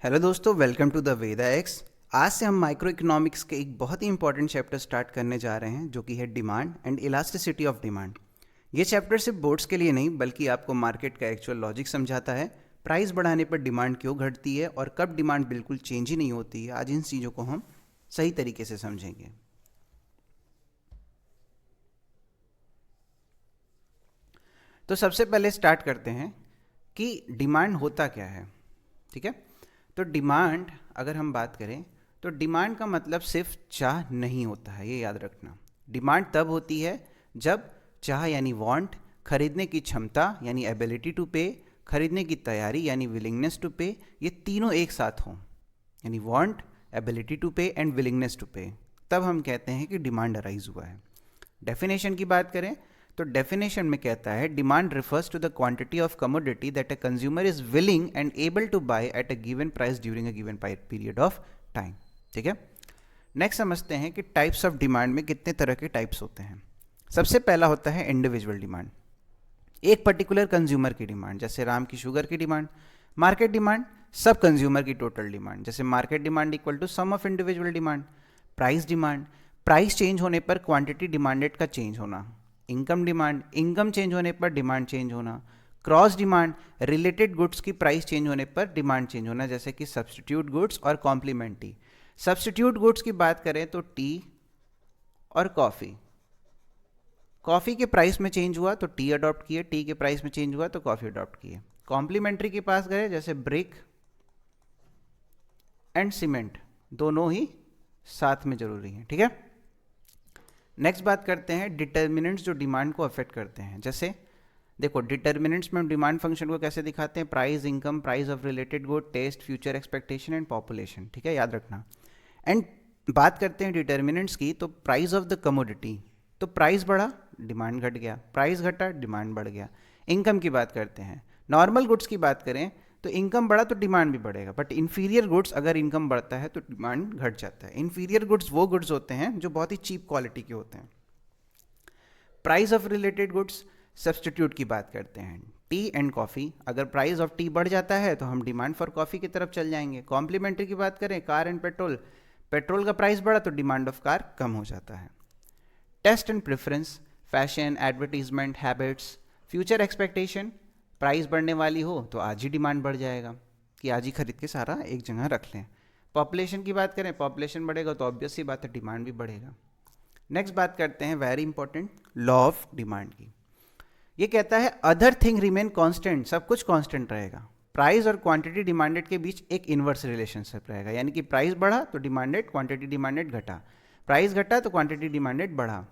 Hello दोस्तों, welcome to the Veda X. आज से हम माइक्रो इकोनॉमिक्स के एक बहुत ही इंपॉर्टेंट चैप्टर स्टार्ट करने जा रहे हैं जो कि है demand and elasticity of demand. ये चैप्टर सिर्फ बोर्ड्स के लिए नहीं बल्कि आपको मार्केट का एक्चुअल लॉजिक समझाता है। प्राइस बढ़ाने पर डिमांड क्यों घटती है और कब डिमांड बिल्कुल चेंज ही नहीं होती है। आज इन चीज़ों को हम सही तरीके से समझेंगे। तो सबसे पहले स्टार्ट करते हैं कि डिमांड होता क्या है। ठीक है, तो डिमांड अगर हम बात करें तो डिमांड का मतलब सिर्फ चाह नहीं होता है, ये याद रखना। डिमांड तब होती है जब चाह यानी वांट, खरीदने की क्षमता यानी एबिलिटी टू पे, खरीदने की तैयारी यानी विलिंगनेस टू पे, ये तीनों एक साथ हों, यानी वांट, एबिलिटी टू पे एंड विलिंगनेस टू पे, तब हम कहते हैं कि डिमांड अराइज हुआ है। डेफिनेशन की बात करें तो डेफिनेशन में कहता है demand refers to the quantity of commodity that a consumer is willing and able to buy at a given price during a given period of time. ठीक है, नेक्स्ट समझते हैं कि टाइप्स ऑफ डिमांड में कितने तरह के टाइप्स होते हैं। सबसे पहला होता है इंडिविजुअल डिमांड, एक पर्टिकुलर कंज्यूमर की डिमांड, जैसे राम की शुगर की डिमांड। मार्केट डिमांड, सब कंज्यूमर की टोटल डिमांड, जैसे market demand equal to sum of individual demand. Price demand, price change होने पर क्वांटिटी डिमांडेड का चेंज होना। इनकम डिमांड, इनकम चेंज होने पर डिमांड चेंज होना। क्रॉस डिमांड, रिलेटेड गुड्स की प्राइस चेंज होने पर डिमांड चेंज होना, जैसे कि सब्स्टिट्यूट गुड्स और कॉम्प्लीमेंट्री। सब्स्टिट्यूट गुड्स की बात करें तो टी और कॉफ़ी, कॉफ़ी के प्राइस में चेंज हुआ तो टी अडॉप्ट किए, टी के प्राइस में चेंज हुआ तो कॉफ़ी अडॉप्ट किए। कॉम्प्लीमेंट्री के पास गए, जैसे ब्रिक एंड सीमेंट, दोनों ही साथ में जरूरी हैं। ठीक है, नेक्स्ट बात करते हैं डिटर्मिनेंट्स जो डिमांड को अफेक्ट करते हैं। जैसे देखो, डिटर्मिनेंट्स में हम डिमांड फंक्शन को कैसे दिखाते हैं, price, income, price of related good, taste, future expectation and population. ठीक है, याद रखना। एंड बात करते हैं डिटर्मिनेंट्स की, तो प्राइस ऑफ द कमोडिटी, तो प्राइस बढ़ा डिमांड घट गया, प्राइस घटा डिमांड बढ़ गया। इनकम की बात करते हैं, नॉर्मल गुड्स की बात करें तो इनकम बढ़ा तो डिमांड भी बढ़ेगा, बट इंफीरियर गुड्स अगर इनकम बढ़ता है तो डिमांड घट जाता है। इंफीरियर गुड्स वो गुड्स होते हैं जो बहुत ही चीप क्वालिटी के होते हैं। Price of related goods, substitute की बात करते हैं, टी एंड कॉफ़ी, अगर प्राइस ऑफ टी बढ़ जाता है तो हम डिमांड फॉर कॉफ़ी की तरफ चल जाएंगे। कॉम्प्लीमेंट्री की बात करें, कार एंड पेट्रोल, पेट्रोल का प्राइस बढ़ा तो डिमांड ऑफ कार कम हो जाता है। Taste and preference, fashion, advertisement, habits, future expectation, price बढ़ने वाली हो तो आज ही डिमांड बढ़ जाएगा कि आज ही खरीद के सारा एक जगह रख लें। पॉपुलेशन की बात करें, पॉपुलेशन बढ़ेगा तो ऑब्वियस सी बात है डिमांड भी बढ़ेगा। नेक्स्ट बात करते हैं very important law of demand की। ये कहता है अदर थिंग रिमेन कांस्टेंट, सब कुछ कांस्टेंट रहेगा। प्राइस और क्वांटिटी डिमांडेड के बीच एक इनवर्स रिलेशनशिप रहेगा, यानी कि प्राइस बढ़ा तो डिमांडेड, क्वांटिटी डिमांडेड घटा, प्राइस घटा तो क्वांटिटी डिमांडेड बढ़ा।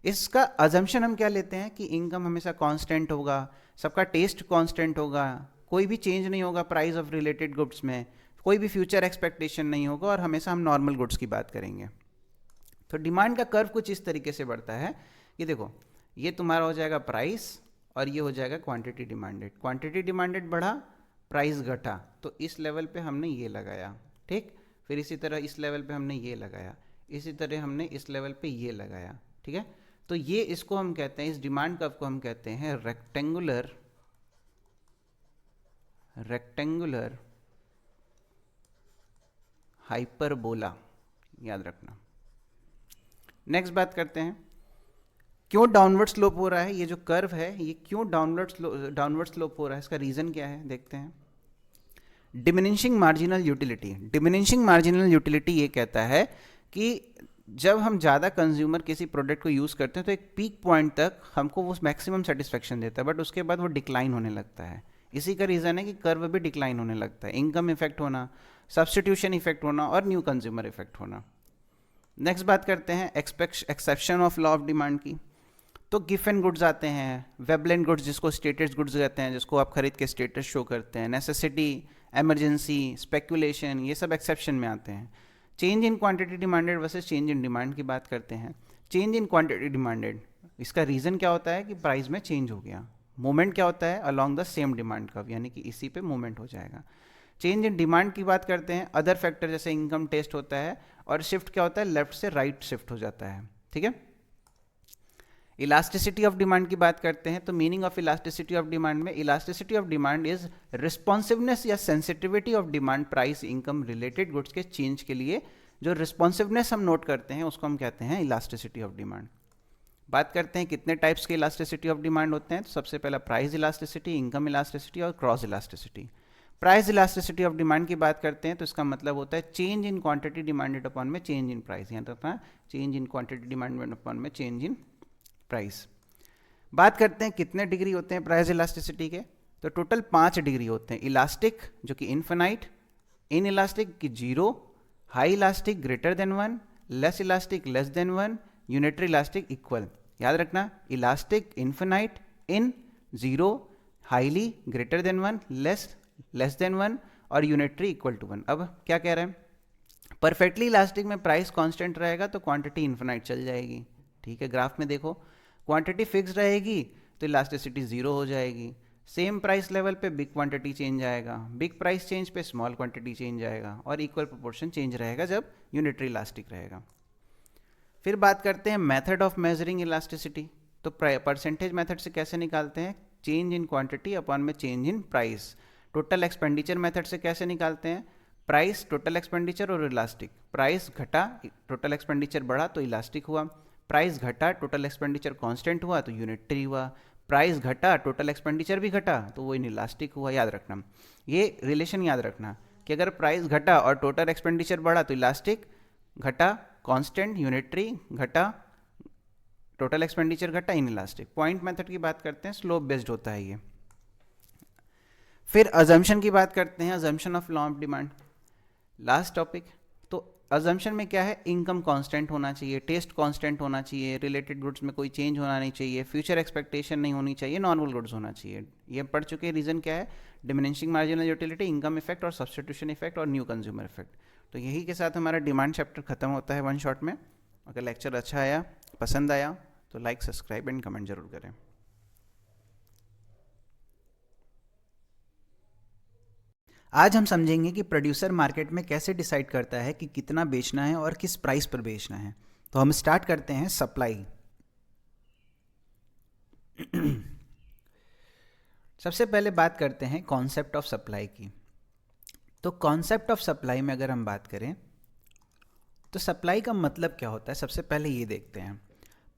इसका अजम्पशन हम क्या लेते हैं कि इनकम हमेशा कांस्टेंट होगा, सबका टेस्ट कांस्टेंट होगा, कोई भी चेंज नहीं होगा प्राइस ऑफ रिलेटेड गुड्स में, कोई भी फ्यूचर एक्सपेक्टेशन नहीं होगा और हमेशा हम नॉर्मल गुड्स की बात करेंगे। तो डिमांड का कर्व कुछ इस तरीके से बढ़ता है कि देखो, ये तुम्हारा हो जाएगा प्राइस और ये हो जाएगा क्वांटिटी डिमांडेड। क्वांटिटी डिमांडेड बढ़ा, प्राइस घटा, तो इस लेवल पे हमने ये लगाया। ठीक, फिर इसी तरह इस लेवल पे हमने ये लगाया, इसी तरह हमने इस लेवल पे ये लगाया। ठीक है, तो ये इसको हम कहते हैं, इस डिमांड कर्व को हम कहते हैं रेक्टेंगुलर हाइपरबोला, याद रखना। नेक्स्ट बात करते हैं क्यों डाउनवर्ड स्लोप हो रहा है। ये जो कर्व है ये क्यों डाउनवर्ड स्लोप हो रहा है, इसका रीजन क्या है देखते हैं। Diminishing marginal utility, diminishing marginal utility ये कहता है कि जब हम ज़्यादा कंज्यूमर किसी प्रोडक्ट को यूज़ करते हैं तो एक पीक पॉइंट तक हमको वो मैक्सिमम सेटिस्फेक्शन देता है, बट उसके बाद वो डिक्लाइन होने लगता है। इसी का रीज़न है कि कर्व भी डिक्लाइन होने लगता है, इनकम इफेक्ट होना, सब्स्टिट्यूशन इफेक्ट होना और न्यू कंज्यूमर इफेक्ट होना। नेक्स्ट बात करते हैं exception of law of demand की। तो गिफन गुड्स आते हैं, वेबलेंट गुड्स जिसको स्टेटस गुड्स कहते हैं, जिसको आप खरीद के स्टेटस शो करते हैं, नेसेसिटी, एमरजेंसी, स्पेकुलेशन, ये सब एक्सेप्शन में आते हैं। Change in quantity demanded versus change in demand की बात करते हैं। चेंज इन क्वांटिटी डिमांडेड, इसका रीज़न क्या होता है कि प्राइस में चेंज हो गया। मूवमेंट क्या होता है, along the same demand curve, यानी कि इसी पे मूवमेंट हो जाएगा। चेंज इन डिमांड की बात करते हैं, अदर फैक्टर जैसे इनकम टेस्ट होता है, और शिफ्ट क्या होता है, लेफ्ट से राइट शिफ्ट हो जाता है। ठीक है, इलास्टिसिटी ऑफ डिमांड की बात करते हैं तो meaning of elasticity of demand में, elasticity of demand is responsiveness या sensitivity of demand price income related goods के चेंज के लिए जो रिस्पॉन्सिवनेस हम नोट करते हैं उसको हम कहते हैं इलास्टिसिटी ऑफ डिमांड। बात करते हैं कितने टाइप्स के इलास्टिसिटी ऑफ डिमांड होते हैं, तो सबसे पहला प्राइस इलास्टिसिटी, इनकम इलास्टिसिटी और cross elasticity. Price elasticity of demand की बात करते हैं तो इसका मतलब होता है change in quantity demanded upon में चेंज इन प्राइस, यहाँ तक change in quantity demanded upon में चेंज इन प्राइस। बात करते हैं कितने डिग्री होते हैं प्राइस इलास्टिसिटी के, तो टोटल 5 डिग्री होते हैं। इलास्टिक जो कि इनफिनाइट, इन इलास्टिक की 0, high elastic greater than 1, less elastic less than 1, unitary elastic equal. याद रखना, इलास्टिक इनफिनाइट, इन 0, highly greater than 1, less than 1 और यूनिटरी इक्वल टू 1। अब क्या कह रहे हैं, परफेक्टली इलास्टिक में प्राइस कांस्टेंट रहेगा तो क्वांटिटी इनफिनाइट चल जाएगी। ठीक है, ग्राफ में देखो क्वांटिटी फिक्स रहेगी तो इलास्टिसिटी 0 हो जाएगी। सेम प्राइस लेवल पे बिग क्वांटिटी चेंज आएगा, बिग प्राइस चेंज पे स्मॉल क्वांटिटी चेंज आएगा और इक्वल प्रोपोर्शन चेंज रहेगा जब यूनिटरी इलास्टिक रहेगा। फिर बात करते हैं मेथड ऑफ मेजरिंग इलास्टिसिटी। तो परसेंटेज मेथड से कैसे निकालते हैं, चेंज इन क्वांटिटी अपॉन में change in price. Total expenditure method से कैसे निकालते हैं, प्राइस टोटल एक्सपेंडिचर और इलास्टिक। प्राइस घटा टोटल एक्सपेंडिचर बढ़ा तो इलास्टिक हुआ, प्राइस घटा टोटल एक्सपेंडिचर कांस्टेंट हुआ तो यूनिटरी हुआ, प्राइस घटा टोटल एक्सपेंडिचर भी घटा तो वो इनइलास्टिक हुआ। याद रखना, ये रिलेशन याद रखना कि अगर प्राइस घटा और टोटल एक्सपेंडिचर बढ़ा तो इलास्टिक, घटा कांस्टेंट यूनिटरी, घटा टोटल एक्सपेंडिचर घटा इनइलास्टिक। पॉइंट मेथड की बात करते हैं, स्लोप बेस्ड होता है ये। फिर अजम्पशन की बात करते हैं, assumption of law of demand, last topic. तो अजम्पशन में क्या है, इनकम कांस्टेंट होना चाहिए, टेस्ट कांस्टेंट होना चाहिए, रिलेटेड गुड्स में कोई चेंज होना नहीं चाहिए, फ्यूचर एक्सपेक्टेशन नहीं होनी चाहिए, नॉर्मल गुड्स होना चाहिए। ये पढ़ चुके हैं। रीजन क्या है, diminishing marginal utility, income effect और सब्सटीट्यूशन इफेक्ट और न्यू कंज्यूमर इफेक्ट। तो यही के साथ हमारा डिमांड चैप्टर खत्म होता है 1 शॉट में। अगर लेक्चर अच्छा आया, पसंद आया तो लाइक, सब्सक्राइब एंड कमेंट जरूर करें। आज हम समझेंगे कि प्रोड्यूसर मार्केट में कैसे डिसाइड करता है कि कितना बेचना है और किस प्राइस पर बेचना है। तो हम स्टार्ट करते हैं सप्लाई। सबसे पहले बात करते हैं कॉन्सेप्ट ऑफ सप्लाई की। तो कॉन्सेप्ट ऑफ सप्लाई में अगर हम बात करें तो सप्लाई का मतलब क्या होता है, सबसे पहले ये देखते हैं।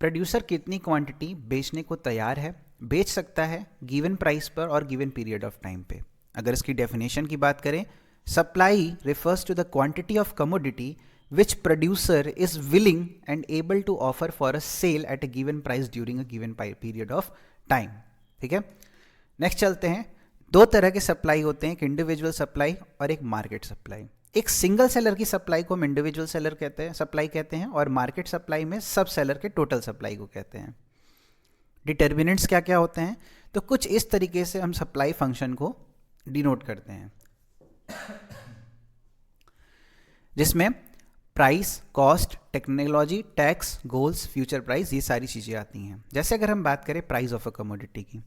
प्रोड्यूसर कितनी क्वांटिटी बेचने को तैयार है, बेच सकता है गिवन प्राइस पर और गिवन पीरियड ऑफ टाइम पे। अगर इसकी डेफिनेशन की बात करें, supply refers to the quantity of commodity which producer is willing and able to offer for a sale at a given price during a given period of time. ठीक है, next चलते हैं। 2 तरह के सप्लाई होते हैं, एक इंडिविजुअल सप्लाई और एक मार्केट सप्लाई। एक सिंगल सेलर की सप्लाई को हम इंडिविजुअल सेलर कहते हैं, सप्लाई कहते हैं, और मार्केट सप्लाई में सब सेलर के टोटल सप्लाई को कहते हैं। डिटर्मिनेंट्स क्या क्या होते हैं, तो कुछ इस तरीके से हम सप्लाई फंक्शन को डिनोट करते हैं, जिसमें price, cost, technology, tax, goals, future price, ये सारी चीजें आती हैं। जैसे अगर हम बात करें प्राइस ऑफ अ कमोडिटी की,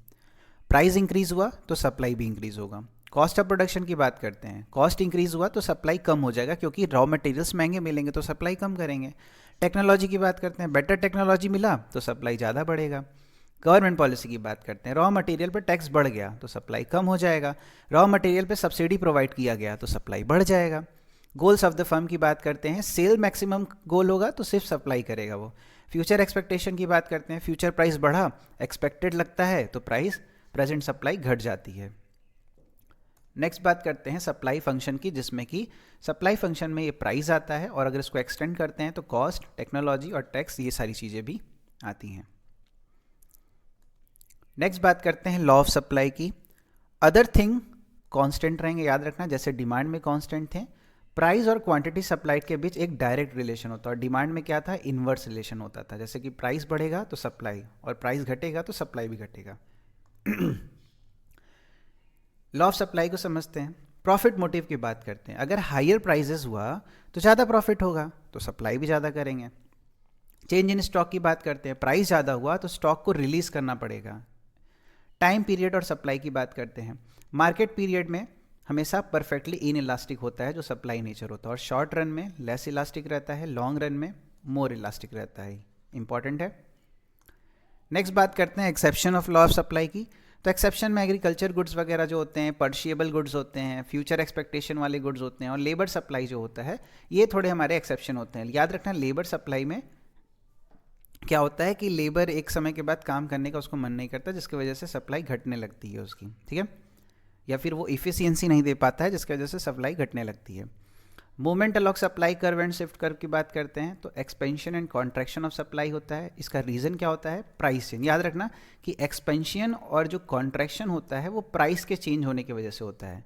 प्राइस इंक्रीज हुआ तो सप्लाई भी इंक्रीज होगा। कॉस्ट ऑफ प्रोडक्शन की बात करते हैं, कॉस्ट इंक्रीज हुआ तो सप्लाई कम हो जाएगा, क्योंकि रॉ मटेरियल्स महंगे मिलेंगे तो सप्लाई कम करेंगे। टेक्नोलॉजी की बात करते हैं, बेटर टेक्नोलॉजी मिला तो सप्लाई ज़्यादा बढ़ेगा। गवर्नमेंट पॉलिसी की बात करते हैं, रॉ मटेरियल पर टैक्स बढ़ गया तो सप्लाई कम हो जाएगा, रॉ मटेरियल पे सब्सिडी प्रोवाइड किया गया तो सप्लाई बढ़ जाएगा। गोल्स ऑफ द फर्म की बात करते हैं, सेल मैक्सिमम गोल होगा तो सिर्फ सप्लाई करेगा वो। फ्यूचर एक्सपेक्टेशन की बात करते हैं, फ्यूचर प्राइस बढ़ा, एक्सपेक्टेड लगता है तो प्राइस प्रेजेंट सप्लाई घट जाती है। नेक्स्ट बात करते हैं सप्लाई फंक्शन की, जिसमें कि सप्लाई फंक्शन में ये प्राइस आता है और अगर इसको एक्सटेंड करते हैं तो कॉस्ट, टेक्नोलॉजी और टैक्स, ये सारी चीज़ें भी आती हैं। नेक्स्ट बात करते हैं लॉ ऑफ सप्लाई की। अदर थिंग कांस्टेंट रहेंगे, याद रखना, जैसे डिमांड में कांस्टेंट थे, प्राइस और क्वांटिटी सप्लाइड के बीच एक डायरेक्ट रिलेशन होता है, और डिमांड में क्या था, इन्वर्स रिलेशन होता था। जैसे कि प्राइस बढ़ेगा तो सप्लाई, और प्राइस घटेगा तो सप्लाई भी घटेगा। लॉ ऑफ सप्लाई को समझते हैं। प्रॉफिट मोटिव की बात करते हैं, अगर हायर प्राइजेस हुआ तो ज़्यादा प्रॉफिट होगा तो सप्लाई भी ज़्यादा करेंगे। चेंज इन स्टॉक की बात करते हैं, प्राइस ज़्यादा हुआ तो स्टॉक को रिलीज करना पड़ेगा। टाइम पीरियड और सप्लाई की बात करते हैं, मार्केट पीरियड में हमेशा परफेक्टली इन इलास्टिक होता है जो सप्लाई नेचर होता है, और शॉर्ट रन में लेस इलास्टिक रहता है, लॉन्ग रन में मोर इलास्टिक रहता है। इंपॉर्टेंट है। नेक्स्ट बात करते हैं exception of law of supply की। तो एक्सेप्शन में एग्रीकल्चर गुड्स वगैरह जो होते हैं, पर्शिएबल गुड्स होते हैं, फ्यूचर एक्सपेक्टेशन वाले गुड्स होते हैं, और लेबर सप्लाई जो होता है, ये थोड़े हमारे एक्सेप्शन होते हैं। याद रखना, लेबर सप्लाई में क्या होता है कि लेबर एक समय के बाद काम करने का उसको मन नहीं करता, जिसकी वजह से सप्लाई घटने लगती है उसकी, ठीक है, या फिर वो इफ़िशियंसी नहीं दे पाता है, जिसकी वजह से सप्लाई घटने लगती है। Movement along supply curve and shift curve की बात करते हैं, तो expansion and contraction of supply होता है। इसका रीज़न क्या होता है? Price change. याद रखना कि एक्सपेंशन और जो कॉन्ट्रैक्शन होता है वो प्राइस के चेंज होने की वजह से होता है।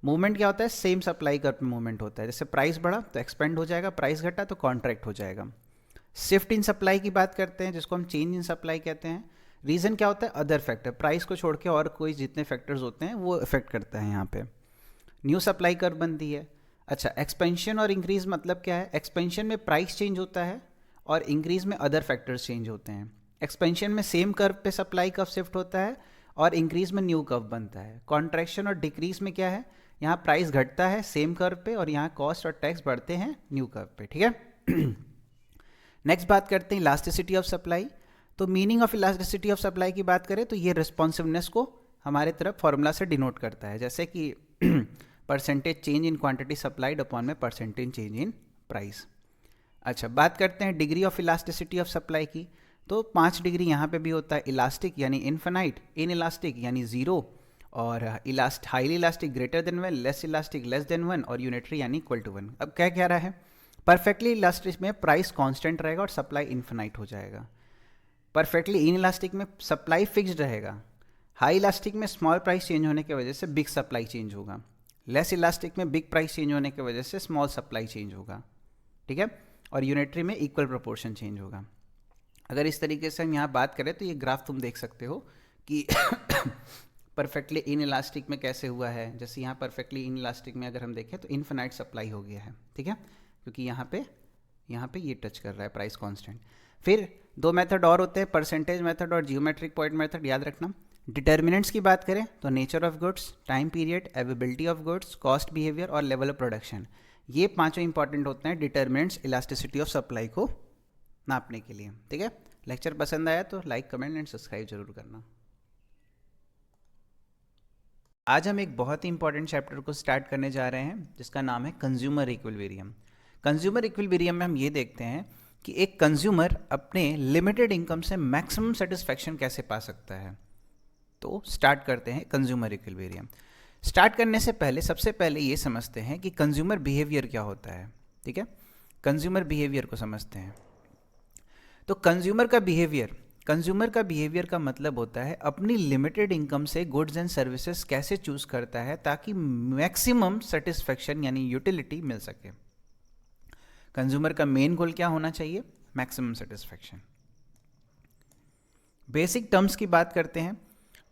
मूवमेंट क्या होता है? सेम सप्लाई कर्व में मूवमेंट होता है। जैसे प्राइस बढ़ा तो एक्सपेंड हो जाएगा, प्राइस घटा तो कॉन्ट्रैक्ट हो जाएगा। शिफ्ट इन सप्लाई की बात करते हैं, जिसको हम चेंज इन सप्लाई कहते हैं। रीज़न क्या होता है? अदर फैक्टर, प्राइस को छोड़ के और कोई जितने फैक्टर्स होते हैं वो इफेक्ट करता है यहाँ पे। न्यू सप्लाई कर्व बनती है। अच्छा, एक्सपेंशन और इंक्रीज मतलब क्या है? एक्सपेंशन में प्राइस चेंज होता है और इंक्रीज में अदर फैक्टर्स चेंज होते हैं। एक्सपेंशन में सेम कर्व पे सप्लाई कर्व शिफ्ट होता है और इंक्रीज में न्यू कर्व बनता है। कॉन्ट्रैक्शन और डिक्रीज में क्या है? यहाँ प्राइस घटता है सेम कर्व पे और यहाँ कॉस्ट और टैक्स बढ़ते हैं न्यू कर्व पे, ठीक है। नेक्स्ट बात करते हैं इलास्टिसिटी ऑफ सप्लाई। तो meaning of elasticity of supply की बात करें तो ये रिस्पॉन्सिवनेस को हमारे तरफ फॉर्मूला से डिनोट करता है, जैसे कि percentage change in quantity supplied upon में परसेंटेज चेंज इन प्राइस। अच्छा, बात करते हैं degree of elasticity of supply की। तो 5 डिग्री यहाँ पे भी होता है। इलास्टिक यानी इनफिनाइट, इन इलास्टिक यानी जीरो, और highly elastic greater than 1, less elastic less than 1, और यूनिटरी यानी इक्वल टू 1। अब क्या कह रहा है? परफेक्टली इलास्टिक में प्राइस कांस्टेंट रहेगा और सप्लाई इनफिनाइट हो जाएगा। परफेक्टली इन इलास्टिक में सप्लाई फिक्स्ड रहेगा। हाई इलास्टिक में स्मॉल प्राइस चेंज होने की वजह से बिग सप्लाई चेंज होगा। लेस इलास्टिक में बिग प्राइस चेंज होने की वजह से स्मॉल सप्लाई चेंज होगा, ठीक है, और यूनिटरी में इक्वल प्रोपोर्शन चेंज होगा। अगर इस तरीके से हम यहाँ बात करें तो ये ग्राफ तुम देख सकते हो कि परफेक्टली इन इलास्टिक में कैसे हुआ है। जैसे यहाँ परफेक्टली इन इलास्टिक में अगर हम देखें तो इनफिनाइट सप्लाई हो गया है, ठीक है, क्योंकि यहाँ पे ये टच कर रहा है प्राइस कांस्टेंट। फिर 2 मेथड और होते हैं, परसेंटेज मेथड और जियोमेट्रिक पॉइंट मेथड। याद रखना, डिटर्मिनेंट्स की बात करें तो nature of goods, time period, availability of goods, cost behaviour और लेवल ऑफ प्रोडक्शन, ये 5 इंपॉर्टेंट होते हैं डिटर्मिनेंट्स इलास्टिसिटी ऑफ सप्लाई को नापने के लिए, ठीक है। लेक्चर पसंद आया तो लाइक, कमेंट एंड सब्सक्राइब जरूर करना। आज हम एक बहुत ही इंपॉर्टेंट चैप्टर को स्टार्ट करने जा रहे हैं जिसका नाम है कंज्यूमर इक्विलिब्रियम। कंज्यूमर इक्विलिब्रियम में हम ये देखते हैं कि एक कंज्यूमर अपने लिमिटेड इनकम से मैक्सिमम सेटिस्फैक्शन कैसे पा सकता है। तो स्टार्ट करते हैं कंज्यूमर इक्विलिब्रियम। स्टार्ट करने से पहले सबसे पहले ये समझते हैं कि कंज्यूमर बिहेवियर क्या होता है, ठीक है। कंज्यूमर बिहेवियर को समझते हैं। तो कंज्यूमर का बिहेवियर का मतलब होता है अपनी लिमिटेड इनकम से गुड्स एंड सर्विसेज कैसे चूज करता है ताकि मैक्सिमम सेटिस्फैक्शन यानी यूटिलिटी मिल सके। कंज्यूमर का मेन गोल क्या होना चाहिए? Maximum satisfaction. बेसिक टर्म्स की बात करते हैं।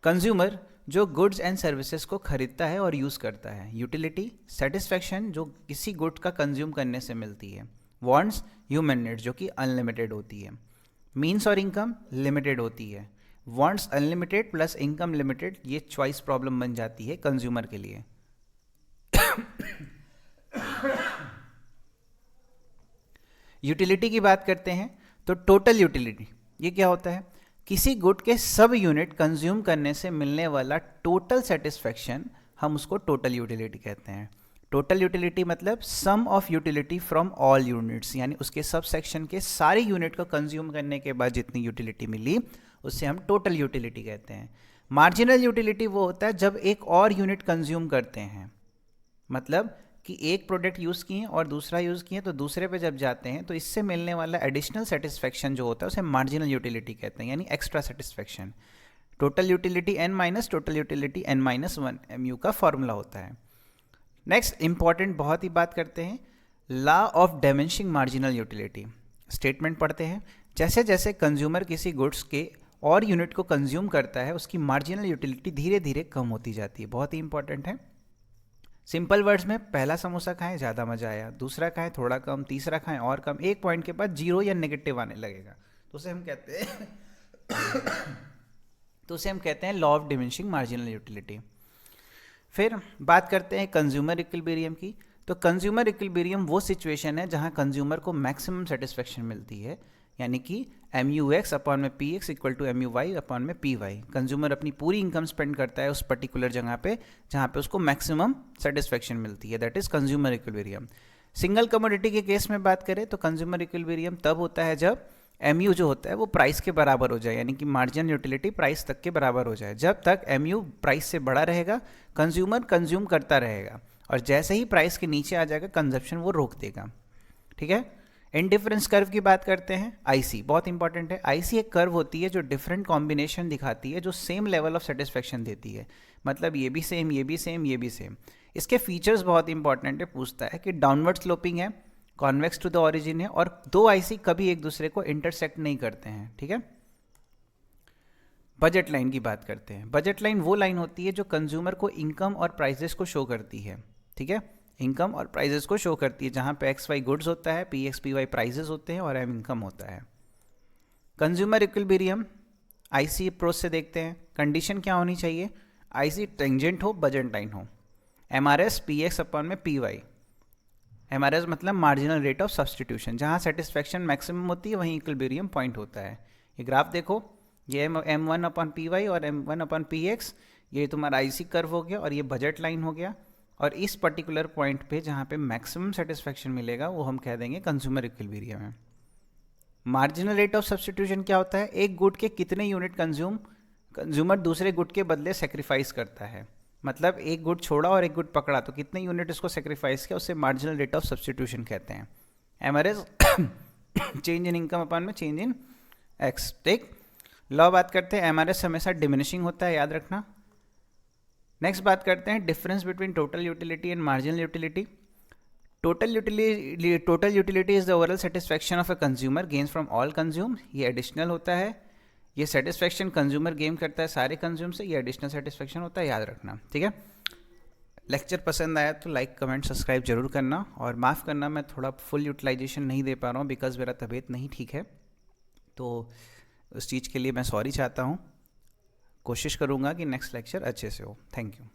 कंज्यूमर जो गुड्स एंड सर्विसेज को खरीदता है और यूज करता है। यूटिलिटी, सेटिस्फैक्शन जो किसी गुड का कंज्यूम करने से मिलती है। वांट्स, ह्यूमन नीड्स जो कि अनलिमिटेड होती है। मीन्स और इनकम लिमिटेड होती है। Wants unlimited plus income limited, ये चॉइस प्रॉब्लम बन जाती है कंज्यूमर के लिए। यूटिलिटी की बात करते हैं तो टोटल यूटिलिटी, ये क्या होता है? किसी गुड के सब यूनिट कंज्यूम करने से मिलने वाला टोटल सेटिस्फैक्शन, हम उसको टोटल यूटिलिटी कहते हैं। टोटल यूटिलिटी मतलब sum of utility from all units, यानी उसके सब सेक्शन के सारे यूनिट को कंज्यूम करने के बाद जितनी यूटिलिटी मिली उससे हम टोटल यूटिलिटी कहते हैं। मार्जिनल यूटिलिटी वो होता है जब एक और यूनिट कंज्यूम करते हैं, मतलब कि एक प्रोडक्ट यूज़ किए और दूसरा यूज़ किए तो दूसरे पे जब जाते हैं तो इससे मिलने वाला एडिशनल सेटिस्फैक्शन जो होता है उसे मार्जिनल यूटिलिटी कहते हैं, यानी extra satisfaction. Total utility n minus total utility n-1 MU का फॉर्मूला होता है। नेक्स्ट इंपॉर्टेंट बहुत ही बात करते हैं, law of diminishing marginal utility. Statement पढ़ते हैं, जैसे जैसे कंज्यूमर किसी गुड्स के और यूनिट को कंज्यूम करता है उसकी मार्जिनल यूटिलिटी धीरे धीरे कम होती जाती है। बहुत ही इंपॉर्टेंट है। सिंपल वर्ड्स में, पहला समोसा खाएं ज़्यादा मज़ा आया, दूसरा खाएं थोड़ा कम, तीसरा खाएं और कम, एक पॉइंट के बाद जीरो या नेगेटिव आने लगेगा तो उसे हम कहते हैं law of diminishing marginal utility. फिर बात करते हैं कंज्यूमर इक्विलिब्रियम की। तो कंज्यूमर इक्विलिब्रियम वो सिचुएशन है जहां कंज्यूमर को मैक्सिमम सेटिस्फैक्शन मिलती है, यानी कि MUX अपॉन में PX equal to MUY upon में PY। कंज्यूमर अपनी पूरी इनकम स्पेंड करता है उस पर्टिकुलर जगह पे जहाँ पे उसको मैक्सिमम सेटिस्फेक्शन मिलती है, that is consumer equilibrium. Single commodity के केस में बात करें तो कंज्यूमर इक्विलिब्रियम तब होता है जब MU जो होता है वो प्राइस के बराबर हो जाए, यानी कि मार्जिनल यूटिलिटी प्राइस तक के बराबर हो जाए। जब तक MU प्राइस से बड़ा रहेगा कंज्यूमर कंज्यूम करता रहेगा, और जैसे ही प्राइस के नीचे आ जाएगा कंजप्शन वो रोक देगा। ठीक है। इंडिफरेंस कर्व की बात करते हैं। IC बहुत इंपॉर्टेंट है। IC एक कर्व होती है जो डिफरेंट कॉम्बिनेशन दिखाती है, जो सेम लेवल ऑफ सेटिस्फेक्शन देती है, मतलब ये भी सेम, ये भी सेम, ये भी सेम। इसके फीचर्स बहुत इंपॉर्टेंट है। पूछता है कि डाउनवर्ड स्लोपिंग है, कॉन्वेक्स टू द ओरिजिन है, और दो IC कभी एक दूसरे को इंटरसेक्ट नहीं करते हैं। ठीक है। बजट लाइन की बात करते हैं। बजट लाइन वो लाइन होती है जो कंज्यूमर को इनकम और प्राइजेस को शो करती है। ठीक है। इनकम और प्राइजेस को शो करती है, जहाँ पे XY गुड्स होता है, PX PY प्राइजेस होते हैं, और M इनकम होता है। कंज्यूमर इक्विलिब्रियम IC अप्रोच से देखते हैं। कंडीशन क्या होनी चाहिए? IC टेंजेंट हो, बजट लाइन हो। MRS PX अपॉन में PY। MRS मतलब मार्जिनल रेट ऑफ सब्सटीट्यूशन, जहाँ सेटिस्फेक्शन मैक्सिमम होती है वहीं इक्विलिब्रियम पॉइंट होता है। ये ग्राफ देखो, ये M1 अपॉन PY और M1 अपॉन PX, ये तुम्हारा IC कर्व हो गया और ये बजट लाइन हो गया। और इस पर्टिकुलर पॉइंट पे जहाँ पे मैक्सिमम सेटिस्फेक्शन मिलेगा वो हम कह देंगे कंज्यूमर इक्विलिब्रियम है। मार्जिनल रेट ऑफ सब्सटीट्यूशन क्या होता है? एक गुड के कितने यूनिट कंज्यूमर दूसरे गुड के बदले सेक्रीफाइस करता है, मतलब एक गुड छोड़ा और एक गुड पकड़ा तो कितने यूनिट इसको सेक्रीफाइस किया, उससे मार्जिनल रेट ऑफ सब्सटीट्यूशन कहते हैं। MRS change in income upon में चेंज इन X। ठीक। लॉ बात करते हैं। MRS हमेशा डिमिनिशिंग होता है, याद रखना। नेक्स्ट बात करते हैं difference between total utility and marginal utility. Total utility is the overall satisfaction of a consumer gains from all consume. ये एडिशनल होता है। ये सेटिस्फेक्शन कंज्यूमर गेन करता है सारे कंज्यूम से, ये एडिशनल सेटिस्फेक्शन होता है, याद रखना। ठीक है। लेक्चर पसंद आया तो लाइक कमेंट सब्सक्राइब जरूर करना, और माफ़ करना मैं थोड़ा फुल यूटिलाइजेशन नहीं दे पा रहा हूँ बिकॉज मेरा तबीयत नहीं ठीक है, तो उस चीज़ के लिए मैं सॉरी चाहता हूँ। कोशिश करूँगा कि नेक्स्ट लेक्चर अच्छे से हो। Thank you.